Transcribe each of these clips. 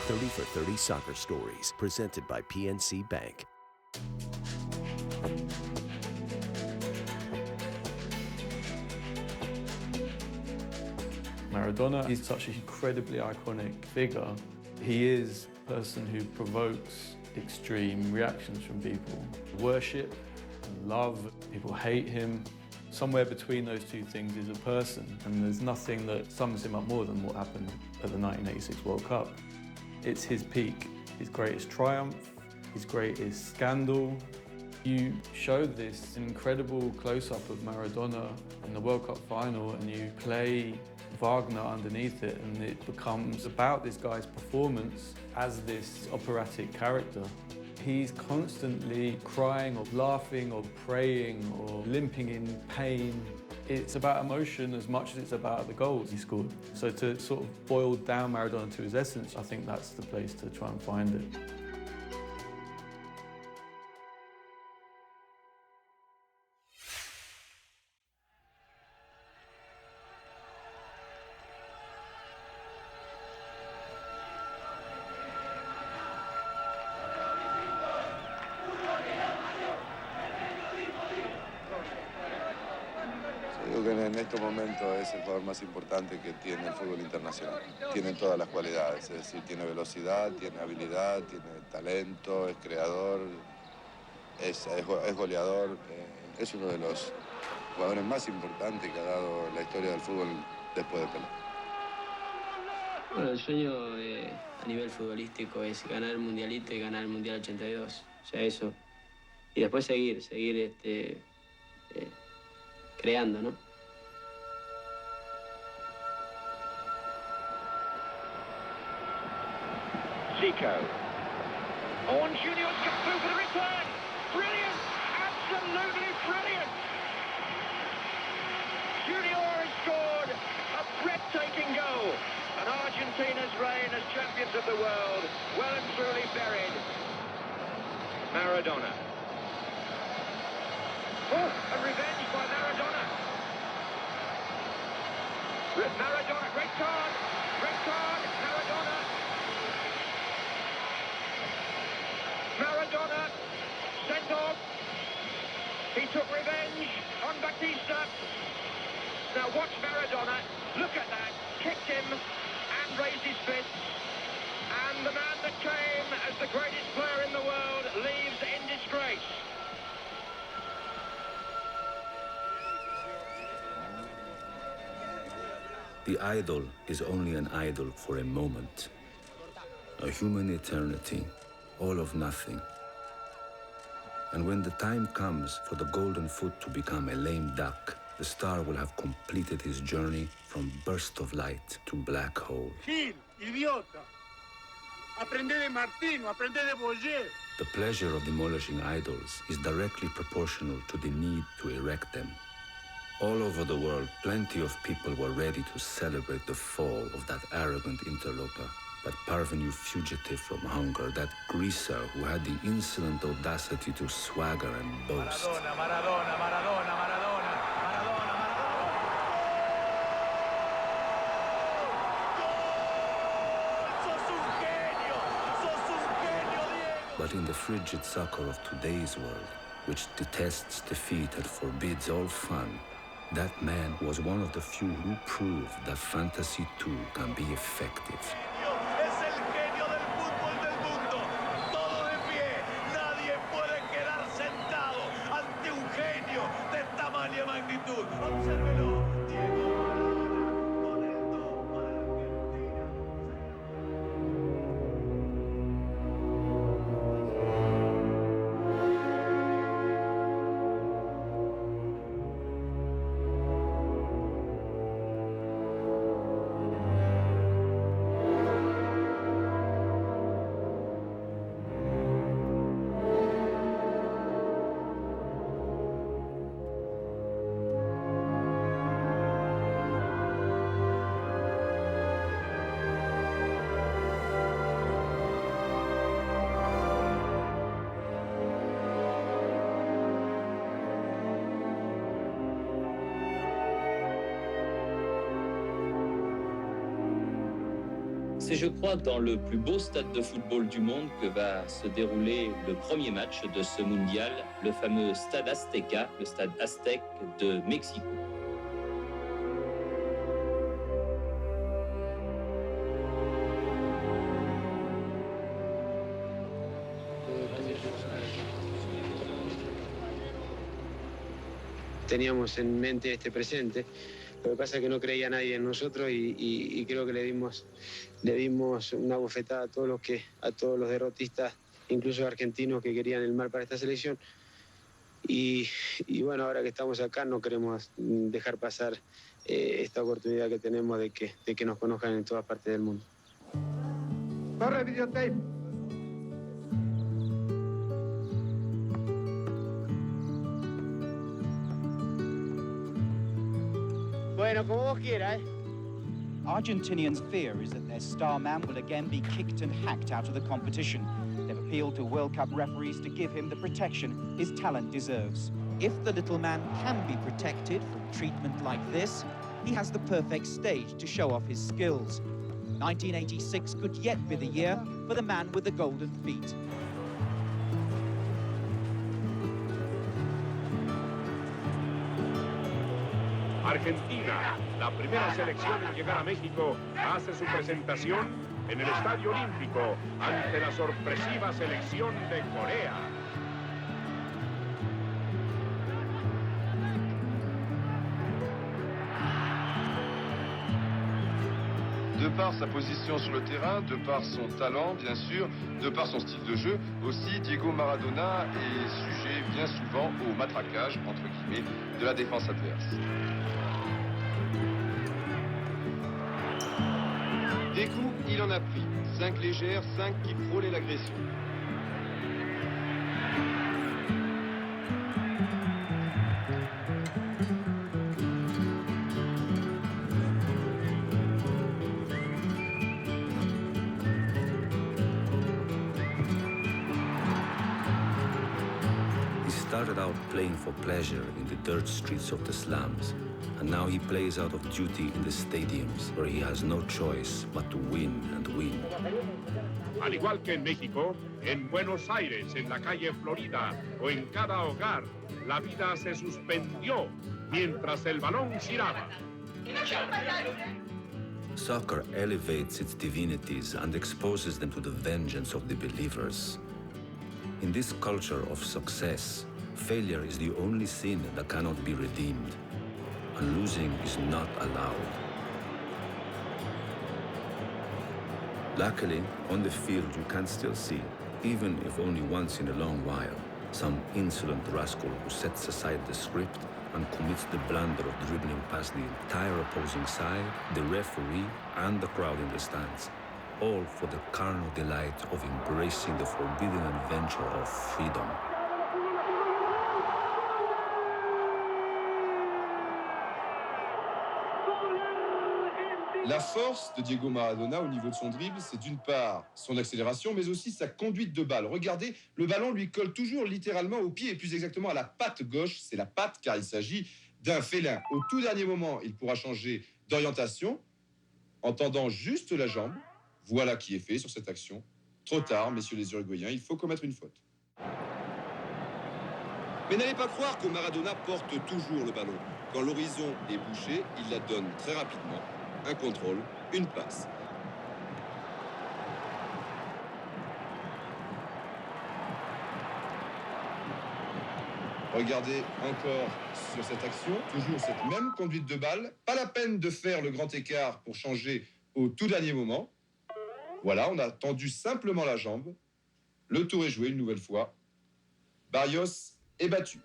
30 for 30 Soccer Stories, presented by PNC Bank. Maradona is such an incredibly iconic figure. He is a person who provokes extreme reactions from people. Worship and love, people hate him. Somewhere between those two things is a person, and there's nothing that sums him up more than what happened at the 1986 World Cup. It's his peak, his greatest triumph, his greatest scandal. You show this incredible close-up of Maradona in the World Cup final, and you play Wagner underneath it, and it becomes about this guy's performance as this operatic character. He's constantly crying or laughing or praying or limping in pain. It's about emotion as much as it's about the goals he scored. So to sort of boil down Maradona to his essence, I think that's the place to try and find it. Digo que en estos momentos es el jugador más importante que tiene el fútbol internacional. Tiene todas las cualidades, es decir, tiene velocidad, tiene habilidad, tiene talento, es creador, es goleador. Es uno de los jugadores más importantes que ha dado la historia del fútbol después de Pelé. Bueno, el sueño a nivel futbolístico es ganar el Mundialito y ganar el Mundial 82. O sea, eso. Y después seguir creando, ¿no? Zico. Owen Junior gets through for the return. Brilliant! Absolutely brilliant! Junior has scored a breathtaking goal. And Argentina's reign as champions of the world well and truly buried. Maradona. Oh, and revenge by Maradona. Maradona, red card, Maradona. Maradona sent off. He took revenge on Batista. Now watch Maradona, look at that, kicked him and raised his fist. And the man that came as the greatest player in the world leaves in disgrace. The idol is only an idol for a moment, a human eternity, all of nothing. And when the time comes for the golden foot to become a lame duck, the star will have completed his journey from burst of light to black hole. Gil, idiota. Aprende de Martino, aprende de Boyer. The pleasure of demolishing idols is directly proportional to the need to erect them. All over the world, plenty of people were ready to celebrate the fall of that arrogant interloper, that parvenu fugitive from hunger, that greaser who had the insolent audacity to swagger and boast. Maradona. But in the frigid soccer of today's world, which detests defeat and forbids all fun, that man was one of the few who proved that fantasy too can be effective. Es el genio del fútbol del mundo. Todo de pie. Nadie puede quedar sentado ante un genio de tamaña magnitud. Obsérvelo. Diego Maradona con el 2 para Argentina. C'est, je crois, dans le plus beau stade de football du monde que va se dérouler le premier match de ce mondial, le fameux stade Azteca, le stade aztèque de Mexico. Teníamos en mente este presente. Lo que pasa es que no creía nadie en nosotros y creo que le dimos una bofetada a todos los derrotistas, incluso argentinos que querían el mal para esta selección. Y bueno, ahora que estamos acá no queremos dejar pasar esta oportunidad que tenemos de que nos conozcan en todas partes del mundo. Corre videotape. Bueno, como vos quieras, Argentinians' fear is that their star man will again be kicked and hacked out of the competition. They've appealed to World Cup referees to give him the protection his talent deserves. If the little man can be protected from treatment like this, he has the perfect stage to show off his skills. 1986 could yet be the year for the man with the golden feet. Argentina, la primera selección en llegar a México, hace su presentación en el Estadio Olímpico ante la sorpresiva selección de Corea. De par sa position sur le terrain, de par son talent bien sûr, de par son style de jeu, aussi Diego Maradona est sujet bien souvent au matraquage, entre guillemets, de la défense adverse. Des coups, il en a pris. 5 légères, 5 qui frôlaient l'agression. He started out playing for pleasure in the dirt streets of the slums, and now he plays out of duty in the stadiums, where he has no choice but to win and win. Al igual que en México, en Buenos Aires, en la calle Florida o en cada hogar, la vida se suspendió mientras el balón giraba. Soccer elevates its divinities and exposes them to the vengeance of the believers. In this culture of success, failure is the only sin that cannot be redeemed, and losing is not allowed. Luckily, on the field you can still see, even if only once in a long while, some insolent rascal who sets aside the script and commits the blunder of dribbling past the entire opposing side, the referee, and the crowd in the stands, all for the carnal delight of embracing the forbidden adventure of freedom. La force de Diego Maradona au niveau de son dribble, c'est d'une part son accélération, mais aussi sa conduite de balle. Regardez, le ballon lui colle toujours littéralement au pied, et plus exactement à la patte gauche. C'est la patte, car il s'agit d'un félin. Au tout dernier moment, il pourra changer d'orientation en tendant juste la jambe. Voilà qui est fait sur cette action. Trop tard, messieurs les Uruguayens, il faut commettre une faute. Mais n'allez pas croire que Maradona porte toujours le ballon. Quand l'horizon est bouché, il la donne très rapidement. Un contrôle, une passe. Regardez encore sur cette action, toujours cette même conduite de balle. Pas la peine de faire le grand écart pour changer au tout dernier moment. Voilà, on a tendu simplement la jambe. Le tour est joué une nouvelle fois. Barrios est battu.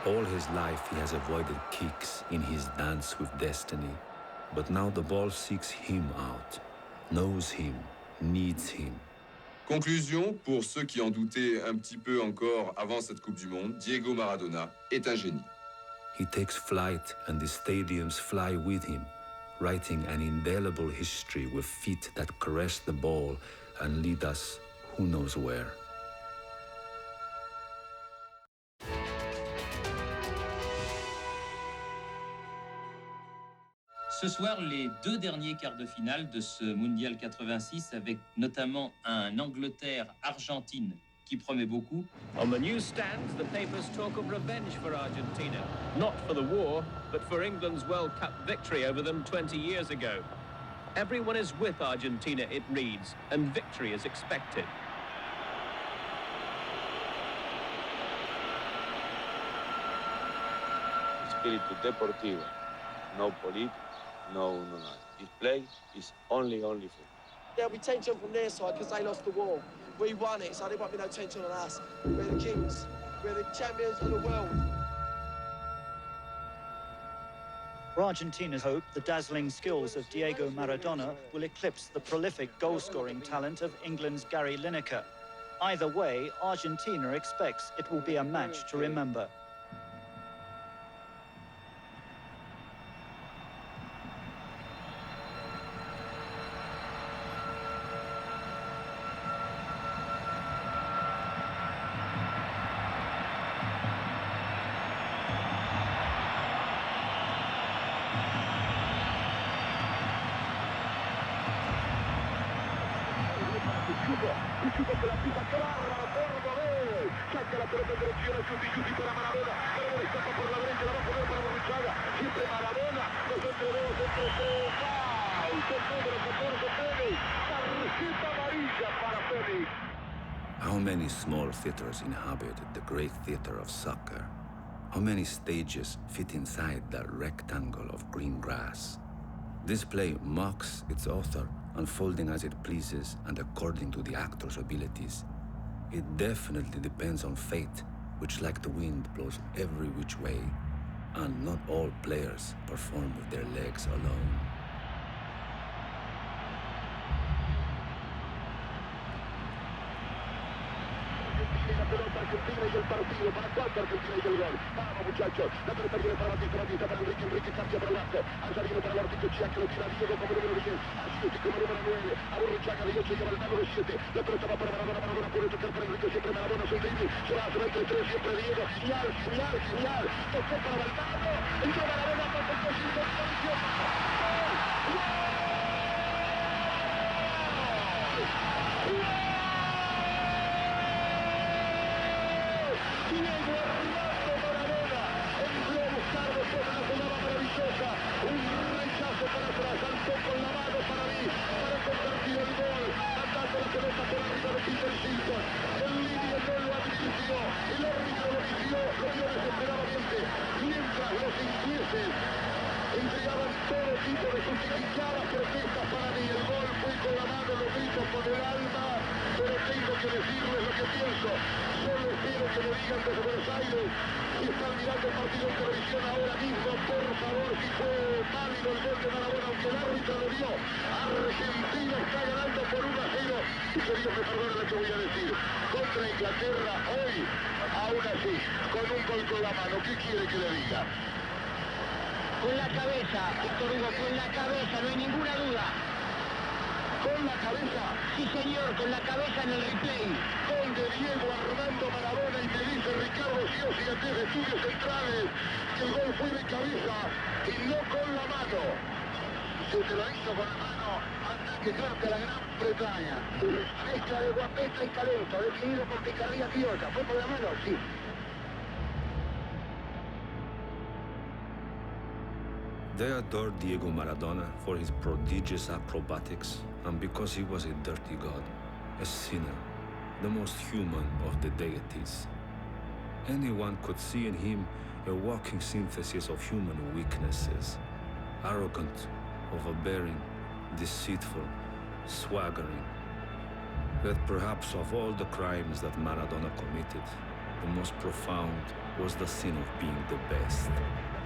All his life he has avoided kicks in his dance with destiny. But now the ball seeks him out, knows him, needs him. Conclusion, pour ceux qui en doutaient un petit peu encore avant cette Coupe du Monde, Diego Maradona est un génie. He takes flight and the stadiums fly with him, writing an indelible history with feet that caress the ball and lead us who knows where. Ce soir, les deux derniers quarts de finale de ce Mondial 86 avec notamment un Angleterre-Argentine qui promet beaucoup. On the newsstands, the papers talk of revenge for Argentina. Not for the war, but for England's World Cup victory over them 20 years ago. Everyone is with Argentina, it reads, and victory is expected. Espíritu deportivo, no político, no uno nada. This play is only football. There'll be tension from their side because they lost the war. We won it, so there won't be no tension on us. We're the kings. We're the champions of the world. For Argentina's hope, the dazzling skills of Diego Maradona will eclipse the prolific goal-scoring talent of England's Gary Lineker. Either way, Argentina expects it will be a match to remember. Que la pisa clara, Córdoba, saca la pelota en dirección a Chuti para Maradona, Maradona escapa por la derecha, la va a poner para Burruchaga, siempre Maradona, los entre dos, entre tres, ¡foul! Número 14, Félix, tarjeta amarilla para Félix. How many small theaters inhabit the great theater of soccer? How many stages fit inside that rectangle of green grass? This play mocks its author, unfolding as it pleases and according to the actor's abilities. It definitely depends on fate, which like the wind blows every which way, and not all players perform with their legs alone. La pelota Argentina y el partido. ¿Para cuánto Argentina y el gol? Vamos, muchachos. La pelota viene para Batista para Enrique cambia para el lado. Alza viene para el árbitro Chia, que lo tira Diego como número 10. Así como número 9. A Burruchaga de 8 lleva el mano de 7. La pelota va para Maradona puede tocar para Enrique, siempre Maradona, Soldini. Se va entre 3, siempre Diego. Genial. Tocó para Valdano. Entró Maradona para el posible. Un rechazo para atrás, saltó con la mano para mí, para convertir el gol, mandando la pelota por arriba de Peter Simpson. El línea no lo advirtió, el árbitro lo vio desesperadamente, mientras los ingleses entregaban todo tipo de justificadas protestas para mí. El gol fue con la mano, lo grito con el alma, pero tengo que decirles lo que pienso. Solo espero que me digan desde Buenos Aires si están mirando el partido en televisión ahora mismo, por favor, si fue válido el gol de Maradona, aunque el árbitro lo dio. Argentina está ganando por 1-0. Y que Dios me perdone lo que voy a decir. Contra Inglaterra hoy, aún así, con un gol con la mano. ¿Qué quiere que le diga? Con la cabeza, Víctor Hugo, con la cabeza, no hay ninguna duda. ¿Con la cabeza? Sí, señor, con la cabeza en el replay. Gol de Diego Armando Maradona y me dice Ricardo Sciossi de Estudios Centrales que el gol fue de cabeza y no con la mano. Si te lo hizo con la mano, anda a quejarte a la Gran Bretaña. Mezcla de guapeta y talento, definido por picardía idiota. ¿Fue con la mano? Sí. They adored Diego Maradona for his prodigious acrobatics and because he was a dirty god, a sinner, the most human of the deities. Anyone could see in him a walking synthesis of human weaknesses, arrogant, overbearing, deceitful, swaggering. Yet perhaps of all the crimes that Maradona committed, the most profound was the sin of being the best.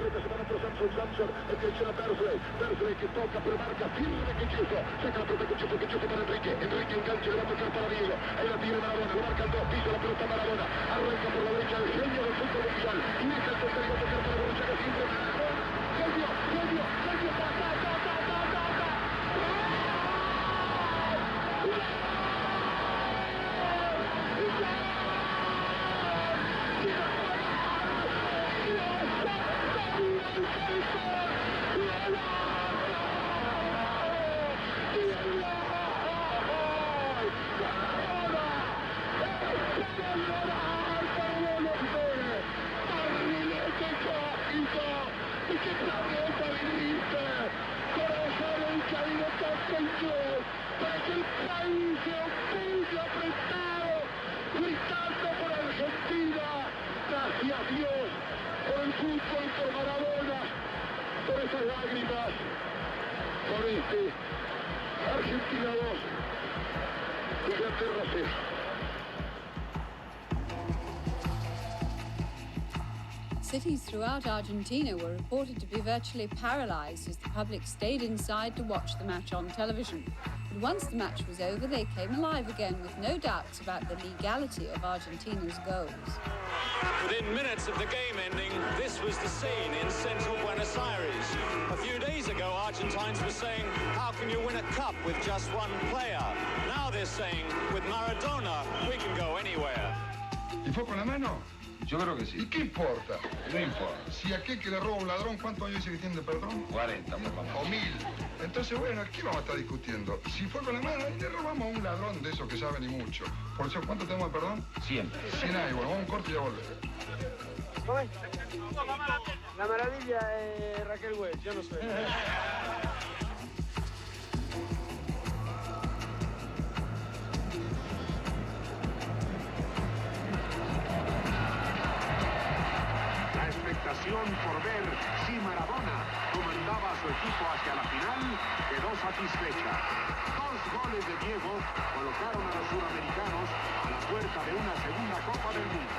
Samson, attenzione a Persley che tocca per marca, firme che chiuso, saca la pelota che chiuso per Enrique engancha, le va a tocar para Diego, ahí la tiene Maradona, lo marca el 2, pisa la pelota Maradona, arranca por la derecha, el genio del fútbol mundial, y deja el tercer, va a tocar para Burruchaga, siempre Maradona, genio, fútbol por Maradona, por esas lágrimas, por Argentina 2, Inglaterra 0. Cities throughout Argentina were reported to be virtually paralyzed as the public stayed inside to watch the match on television. But once the match was over, they came alive again with no doubts about the legality of Argentina's goals. Within minutes of the game ending, this was the scene in central Buenos Aires. A few days ago, Argentines were saying, how can you win a cup with just one player? Now they're saying, with Maradona, we can go anywhere. ¿Y fue con la mano? Yo creo que sí. ¿Y qué importa? No importa. Si aquel que le roba a un ladrón, ¿cuántos años dice que tiene de perdón? 40, por lo menos. O 1000. Entonces, bueno, ¿qué vamos a estar discutiendo? Si fue con la mano, y le robamos a un ladrón de esos que saben y mucho. Por eso, ¿cuánto tenemos de perdón? 100. 100 hay. Bueno, vamos a un corte y ya volvemos. ¿Cómo es? La maravilla es Raquel Welch, yo no sé. Por ver si Maradona comandaba a su equipo hacia la final quedó satisfecha. 2 goles de Diego colocaron a los sudamericanos a la puerta de una segunda Copa del Mundo.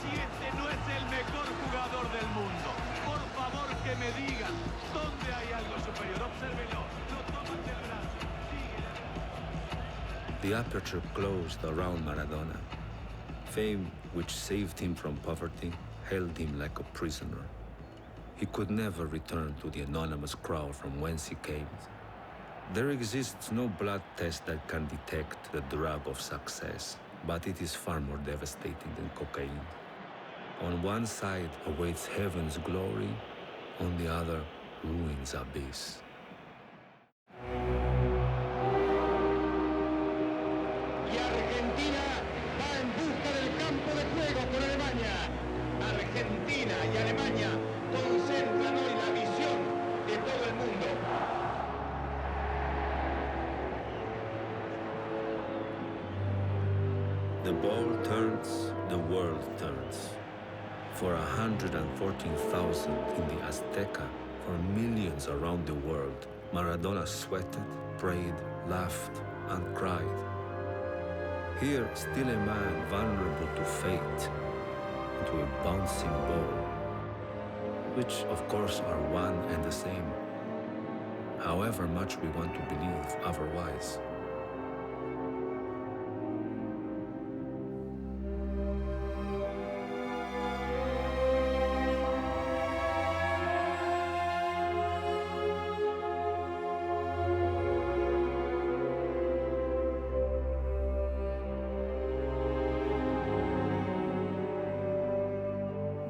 Si este no es el mejor jugador del mundo, por favor que me digan dónde hay algo superior. Obsérvelo, lo toman del brazo. The aperture closed around Maradona. Fame, which saved him from poverty, held him like a prisoner. He could never return to the anonymous crowd from whence he came. There exists no blood test that can detect the drug of success, but it is far more devastating than cocaine. On one side awaits heaven's glory, on the other, ruin's abyss. Argentina y Alemania concentran hoy la visión de todo el mundo. The ball turns, the world turns. For 114,000 in the Azteca, for millions around the world, Maradona sweated, prayed, laughed, and cried. Here, still a man vulnerable to fate, to a bouncing ball, which of course are one and the same, however much we want to believe otherwise.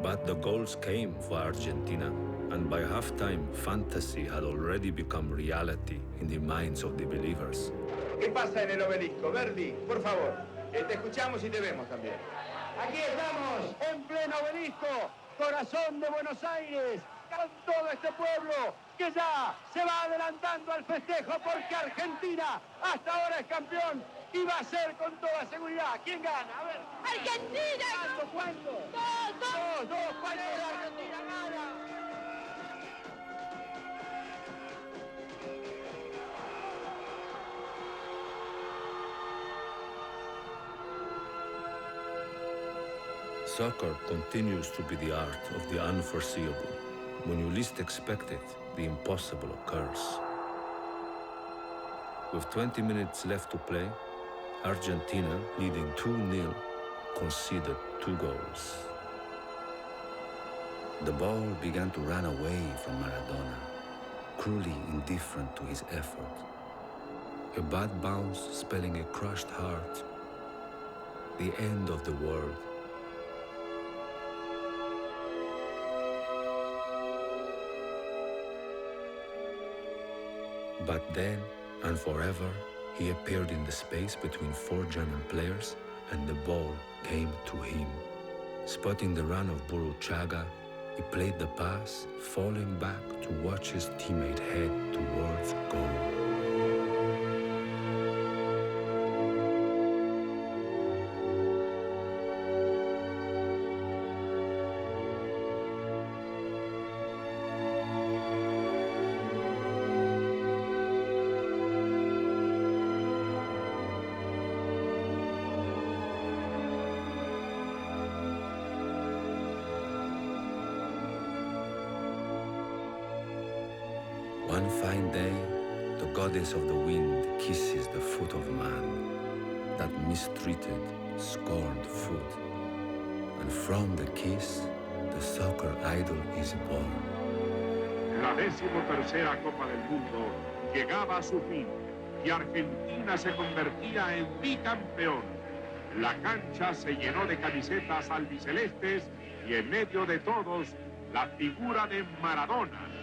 But the goals came for Argentina, and by halftime, fantasy had already become reality in the minds of the believers. ¿Qué pasa en el obelisco? Verdi, por favor, te escuchamos y te vemos también. Aquí estamos, en pleno obelisco, corazón de Buenos Aires, con todo este pueblo que ya se va adelantando al festejo porque Argentina hasta ahora es campeón y va a ser con toda seguridad. ¿Quién gana? A ver. ¡Argentina! ¿Cuánto? Dos. ¿Cuánto la Argentina gana? Soccer continues to be the art of the unforeseeable. When you least expect it, the impossible occurs. With 20 minutes left to play, Argentina, leading 2-0, conceded 2 goals. The ball began to run away from Maradona, cruelly indifferent to his effort. A bad bounce spelling a crushed heart, the end of the world. But then, and forever, he appeared in the space between 4 German players, and the ball came to him. Spotting the run of Burruchaga, he played the pass, falling back to watch his teammate head towards goal. One fine day, the goddess of the wind kisses the foot of man, that mistreated, scorned foot. And from the kiss, the soccer idol is born. La 13ª Copa del Mundo llegaba a su fin y Argentina se convertía en bicampeón. La cancha se llenó de camisetas albicelestes y en medio de todos, la figura de Maradona.